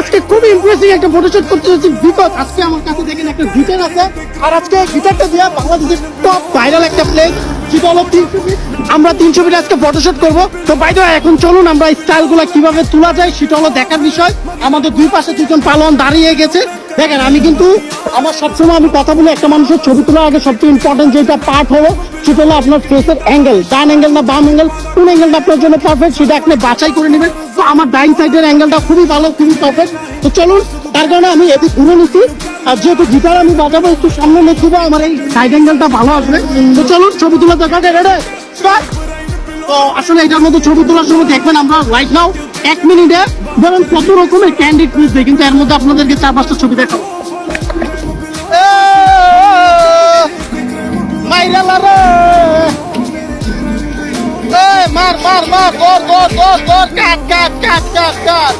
আজকে খুব ইমপ্রেসিং একটা ফটোশুট করতে যাচ্ছি বিকজ আজকে আমার কাছে দেখেন একটা গিটার আছে আর আজকে গিটারটা দিয়ে বাংলাদেশের টপ ভাইরাল একটা প্লেস যেটা হলো 300 ফিট। আমরা 300 ফিট আজকে ফটোশুট করবো। তো বাই দ্য ওয়ে এখন চলুন আমরা স্টাইল গুলা কিভাবে তোলা যায় সেটা হলো দেখার বিষয়। আমাদের দুই পাশে দুজন পালোয়ান দাঁড়িয়ে গেছে। দেখেন আমি কিন্তু আমার সবসময় আমি কথা বলি একটা মানুষের ছবি তোলার আগে সবচেয়ে ইম্পর্টেন্ট যেটা পার্ট হলো সেটা হলো আপনার ফেসের অ্যাঙ্গেল, ডান অ্যাঙ্গেল না বাম অ্যাঙ্গেল, কোন অ্যাঙ্গেলটা আপনার জন্য পারফেক্ট সেটা আপনি বাছাই করে নেবেন। তো আমার ডাইন সাইডের অ্যাঙ্গেলটা খুবই ভালো, খুবই পারফেক্ট। তো চলুন তার কারণে আমি এদিক ঘুরে নিচ্ছি আর যেহেতু গিটার আমি বাজাবো একটু সামনে নিয়ে দিব আমার এই সাইড অ্যাঙ্গেলটা ভালো আসবে। তো চলুন ছবি তোলা দেখা রেডি স্টার্ট। তো আসলে এটার মধ্যে ছবি তোলার সময় দেখবেন আমরা রাইট নাও 1 মিনিটে ধরেন কত রকমের ক্যান্ডিড পিস দেয়, কিন্তু এর মধ্যে আপনাদেরকে 4-5টা ছবি দেখাবো। মার মার মার মার দর দর দর দর কাট কাট কাট কাট কাট